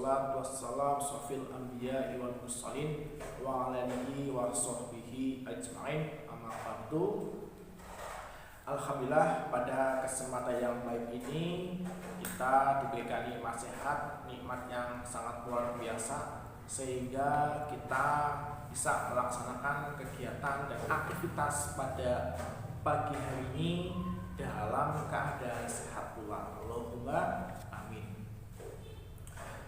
wassalatu wassalam sofil anbiya wal mursalin wa ala alihi wa sahbihi ajma'in. Amma ba'du. Alhamdulillah, pada kesempatan yang baik ini kita diberikan nikmat sehat, nikmat yang sangat luar biasa, sehingga kita bisa melaksanakan kegiatan dan aktivitas pada pagi hari ini dalam keadaan sehat pula. Allahumma amin.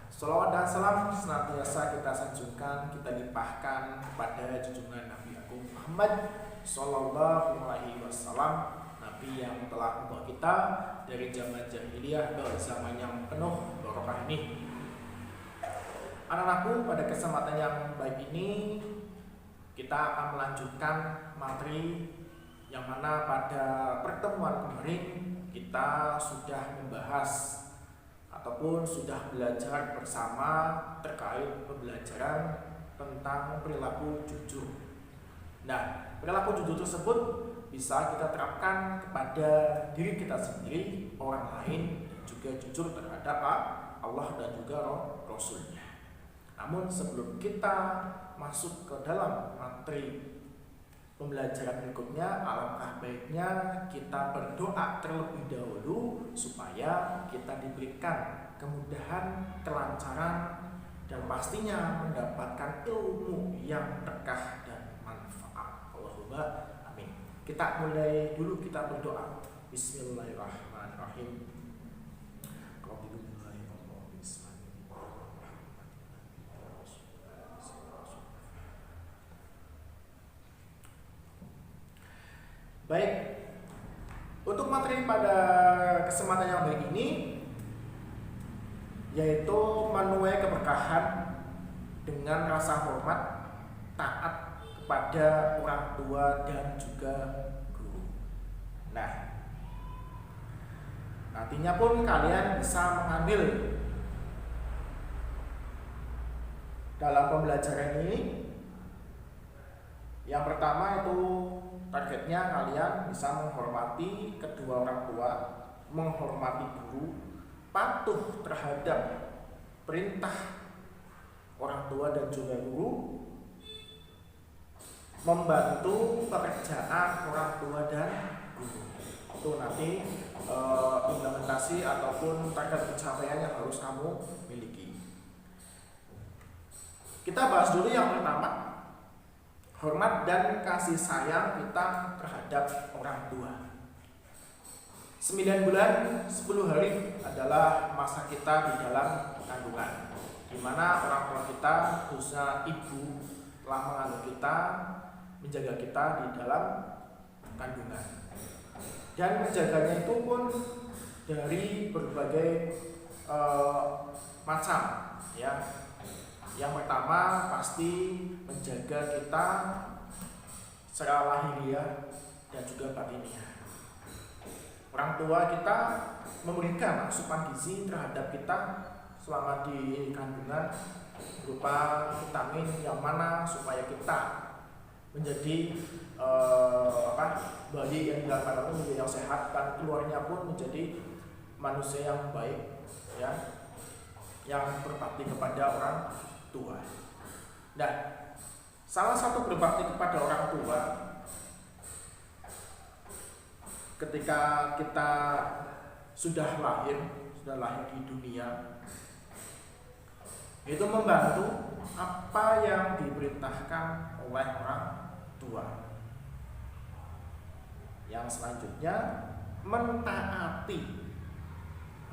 Shalawat dan salam senantiasa kita sanjungkan, kita limpahkan pada junjungan Nabi Agung Muhammad Sallallahu Alaihi Wasallam, Nabi yang telah membawa kita dari zaman jahiliyah ke zaman yang penuh barokah ini. Anak-anakku, pada kesempatan yang baik ini kita akan melanjutkan materi yang mana pada pertemuan kemarin kita sudah membahas ataupun sudah belajar bersama terkait pembelajaran tentang perilaku jujur. Nah, perilaku jujur tersebut bisa kita terapkan kepada diri kita sendiri, orang lain, dan juga jujur terhadap Allah dan juga Rasulnya. Namun sebelum kita masuk ke dalam materi pembelajaran berikutnya, alangkah baiknya kita berdoa terlebih dahulu supaya kita diberikan kemudahan, kelancaran, dan pastinya mendapatkan ilmu yang berkah dan manfaat. Allahumma amin. Kita mulai dulu, kita berdoa. Bismillahirrahmanirrahim. Baik, untuk materi pada kesempatan yang baik ini yaitu menuai keberkahan dengan rasa hormat, taat kepada orang tua dan juga guru. Nah, nantinya pun kalian bisa mengambil dalam pembelajaran ini. Yang pertama itu targetnya kalian bisa menghormati kedua orang tua, menghormati guru, patuh terhadap perintah orang tua dan juga guru, membantu pekerjaan orang tua dan guru. Itu nanti implementasi ataupun target pencapaian yang harus kamu miliki. Kita bahas dulu yang pertama, hormat dan kasih sayang kita terhadap orang tua. 9 bulan 10 hari adalah masa kita di dalam kandungan, di mana orang tua kita, khususnya ibu, telah mengandung kita, menjaga kita di dalam kandungan. Dan menjaganya itu pun dari berbagai macam, ya. Yang pertama pasti menjaga kita secara lahiriah dan juga batiniah. Orang tua kita memberikan asupan gizi terhadap kita selama di kandungan berupa vitamin yang mana supaya kita menjadi bayi yang dalam kandungan menjadi yang sehat dan keluarnya pun menjadi manusia yang baik, ya, yang berbakti kepada orang tua. Nah, salah satu berbakti kepada orang tua ketika kita sudah lahir di dunia, itu membantu apa yang diperintahkan oleh orang tua. Yang selanjutnya mentaati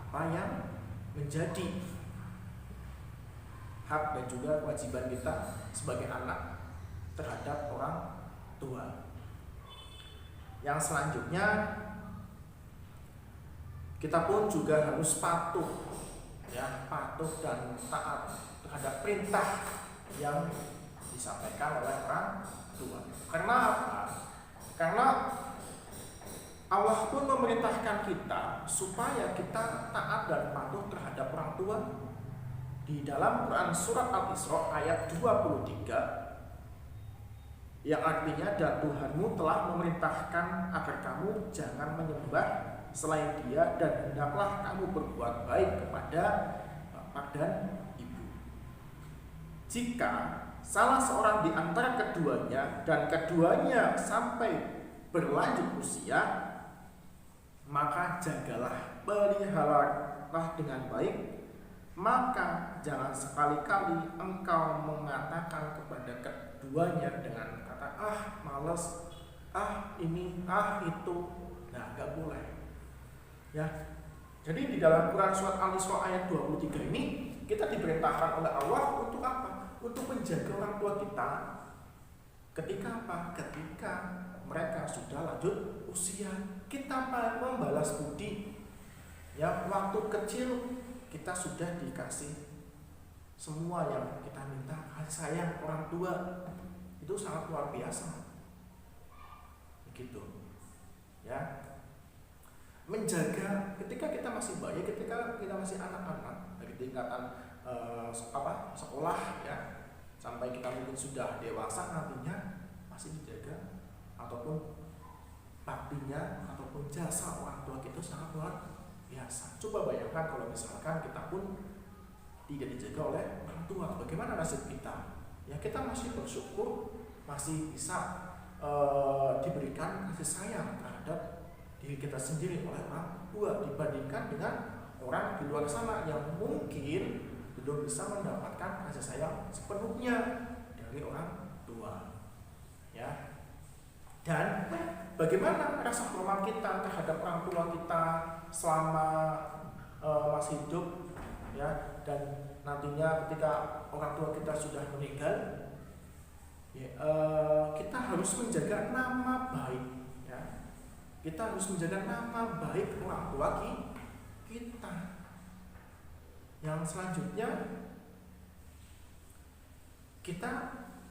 apa yang menjadi hak dan juga kewajiban kita sebagai anak terhadap orang tua. Yang selanjutnya kita pun juga harus patuh, ya, patuh dan taat terhadap perintah yang disampaikan oleh orang tua. Karena apa? Karena Allah pun memerintahkan kita supaya kita taat dan patuh terhadap orang tua. Di dalam Quran surat Al-Isra ayat 23, yang artinya, dan Tuhanmu telah memerintahkan agar kamu jangan menyembah selain Dia, dan hendaklah kamu berbuat baik kepada bapak dan ibu. Jika salah seorang di antara keduanya dan keduanya sampai berlanjut usia, maka jagalah, peliharalah dengan baik. Maka jangan sekali-kali engkau mengatakan kepada keduanya dengan kata malas, ini, itu. Nah, gak boleh. Ya. Jadi di dalam Quran surat Al-Isra ayat 23 ini kita diperintahkan oleh Allah untuk apa? Untuk menjaga orang tua kita. Ketika apa? Ketika mereka sudah lanjut usia. Kita membalas budi. Ya, waktu kecil kita sudah dikasih semua yang kita minta. Kasih sayang orang tua itu sangat luar biasa. Begitu. Ya. Menjaga ketika kita masih bayi, ketika kita masih anak-anak dari tingkatan sekolah, ya, sampai kita mungkin sudah dewasa, nantinya masih dijaga, ataupun baktinya ataupun jasa orang tua kita sangat luar biasa. Coba bayangkan kalau misalkan kita pun tidak dijaga oleh orang tua, bagaimana nasib kita? Ya, kita masih bersyukur masih bisa diberikan kasih sayang terhadap diri kita sendiri oleh orang tua, dibandingkan dengan orang di luar sana yang mungkin belum bisa mendapatkan kasih sayang sepenuhnya dari orang tua. Ya. Dan bagaimana rasa hormat kita terhadap orang tua kita selama masih hidup, ya, dan nantinya ketika orang tua kita sudah meninggal, ya, kita harus menjaga nama baik, ya. Kita harus menjaga nama baik orang tua kita. Yang selanjutnya, kita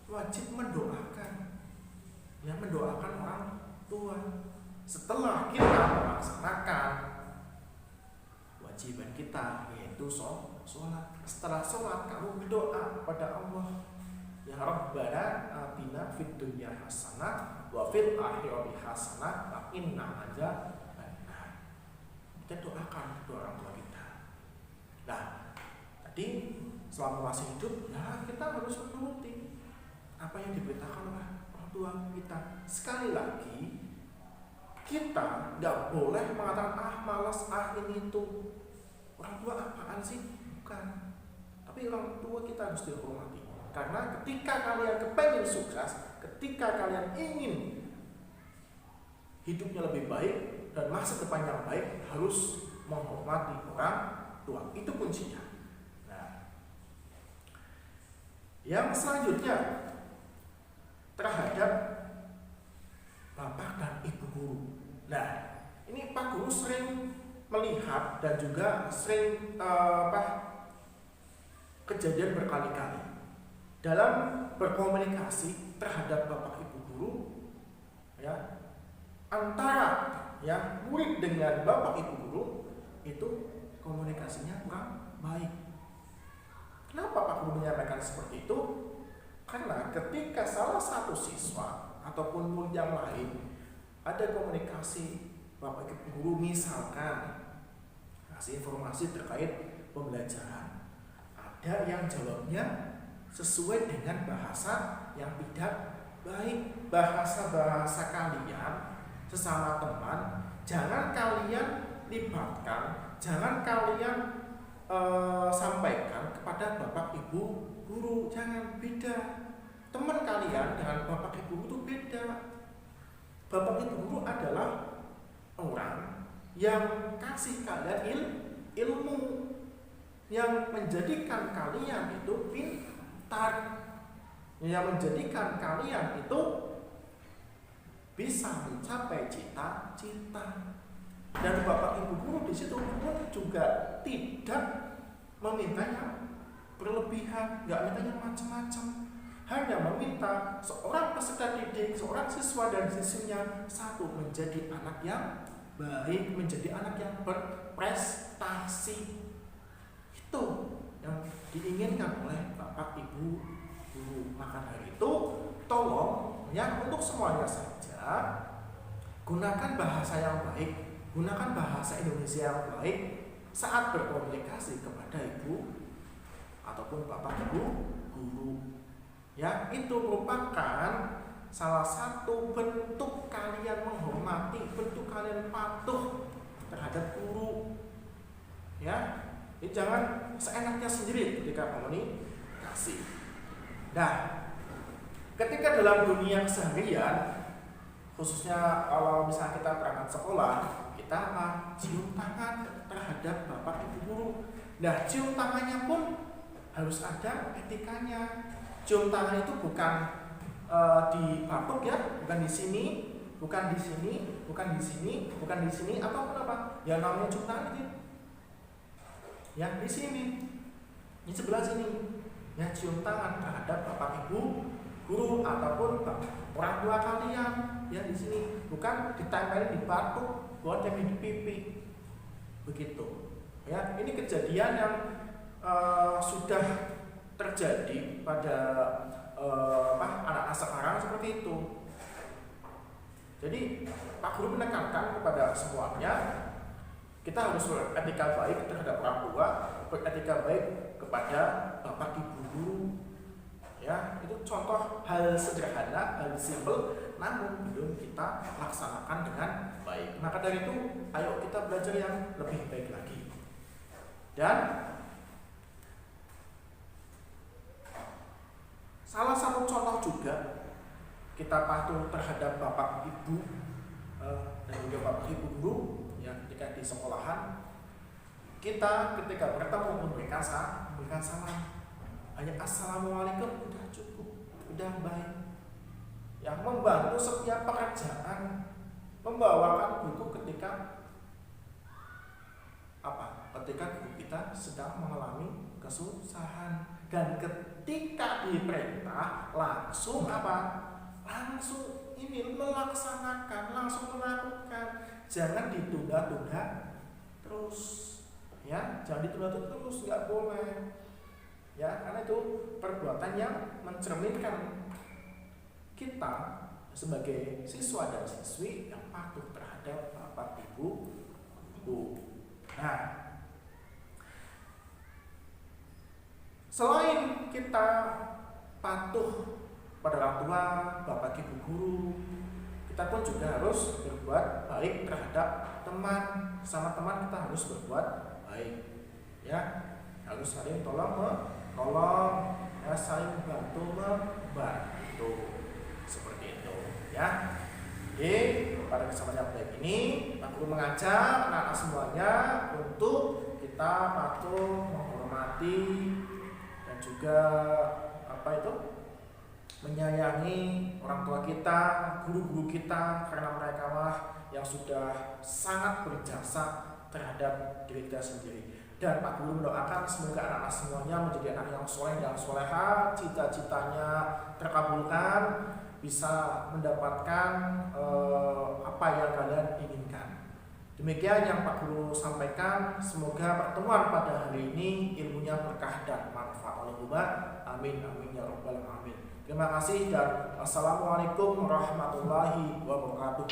wajib mendoakan, ya, mendoakan orang tua. Setelah kita melaksanakan kewajiban kita, yaitu sholat. Setelah sholat, kamu berdoa kepada Allah, ya Rabbana atina fid dunya hasanah wa fil akhirati hasanah wa qina adzabannar. Kita doakan kedua orang tua kita. Nah, tadi selama masih hidup, ya kita harus menuruti apa yang diberitakan oleh orang tua kita. Sekali lagi, kita nggak boleh mengatakan malas, ini itu. Orang tua apaan sih? Bukan. Tapi orang tua kita harus dihormati. Karena ketika kalian kepengen sukses, ketika kalian ingin hidupnya lebih baik dan masa depan yang baik, harus menghormati orang tua. Itu kuncinya. Nah, yang selanjutnya terhadap bapak dan ibu guru. Nah, ini Pak Guru sering melihat dan juga sering kejadian berkali-kali dalam berkomunikasi terhadap bapak ibu guru, ya, antara ya murid dengan bapak ibu guru itu komunikasinya kurang baik. Kenapa Pak Guru menyampaikan seperti itu? Karena ketika salah satu siswa ataupun murid yang lain ada komunikasi bapak ibu guru, misalkan kasih informasi terkait pembelajaran, ada yang jawabnya sesuai dengan bahasa yang tidak baik, bahasa kalian sesama teman jangan kalian libatkan, jangan kalian sampaikan kepada bapak ibu guru, jangan. Beda, teman kalian dengan bapak ibu guru itu beda. Bapak ibu guru adalah orang yang kasih kalian ilmu, yang menjadikan kalian itu pintar, yang menjadikan kalian itu bisa mencapai cita-cita. Dan bapak ibu guru di situ pun juga tidak memintanya berlebihan, nggak mintanya macam-macam, hanya meminta seorang peserta didik, seorang siswa dan siswinya satu menjadi anak yang baik, menjadi anak yang berprestasi. Itu yang diinginkan oleh bapak ibu guru. Maka dari itu, tolong ya, untuk semuanya saja gunakan bahasa yang baik, gunakan bahasa Indonesia yang baik saat berkomunikasi kepada ibu ataupun bapak ibu guru. Ya, itu merupakan salah satu bentuk kalian menghormati, bentuk kalian patuh terhadap guru. Ya, jadi jangan seenaknya sendiri ketika komunikasi. Nah, ketika dalam dunia keseharian, khususnya kalau misalnya kita berangkat sekolah, kita cium tangan terhadap bapak ibu guru. Nah, cium tangannya pun harus ada etikanya. Cium tangan itu bukan di batuk ya, bukan di sini, bukan di sini, bukan di sini, bukan di sini, atau apa? Ya namanya cium tangan itu. Ya di sini, di sebelah sini. Ya cium tangan terhadap bapak ibu guru ataupun orang tua kalian. Ya di sini, bukan ditempelin di batuk, bukan tempelin di pipi. Begitu. Ya, ini kejadian yang sudah terjadi pada anak-anak sekarang seperti itu. Jadi Pak Guru menekankan kepada semuanya, kita harus beretika baik terhadap orang tua, beretika baik kepada bapak ibu guru. Ya, itu contoh hal sederhana, hal simpel, namun belum kita laksanakan dengan baik. Maka dari itu, ayo kita belajar yang lebih baik lagi. Dan salah satu contoh juga kita patuh terhadap bapak ibu dan juga bapak ibu guru yang ketika di sekolahan, kita ketika bertemu memberikan salam, hanya assalamualaikum udah cukup, udah baik. Yang membantu setiap pekerjaan, membawakan buku ketika ketika guru kita sedang mengalami kesusahan, dan ketika diperintah langsung langsung ini melaksanakan, langsung melakukan, jangan ditunda-tunda terus. Ya, jangan ditunda-tunda terus, nggak boleh. Ya, karena itu perbuatan yang mencerminkan kita sebagai siswa dan siswi yang patuh terhadap bapak ibu guru. Nah, selain kita patuh pada orang tua, bapak ibu guru, kita pun juga harus berbuat baik terhadap teman. Sama teman kita harus berbuat baik. Ya, harus saling tolong, ya, saling membantu seperti itu. Ya, jadi pada kesempatan baik ini, aku mengajak anak-anak semuanya untuk kita patuh, menghormati, dan juga menyayangi orang tua kita, guru-guru kita, karena mereka lah yang sudah sangat berjasa terhadap diri kita sendiri. Dan Pak Guru mendoakan semoga anak-anak semuanya menjadi anak yang soleh dan soleha, cita-citanya terkabulkan, bisa mendapatkan apa yang kalian inginkan. Demikian yang Pak Guru sampaikan. Semoga pertemuan pada hari ini ilmunya berkah dan manfaat. Allahumma amin amin ya rabbal alamin. Terima kasih dan assalamualaikum warahmatullahi wabarakatuh.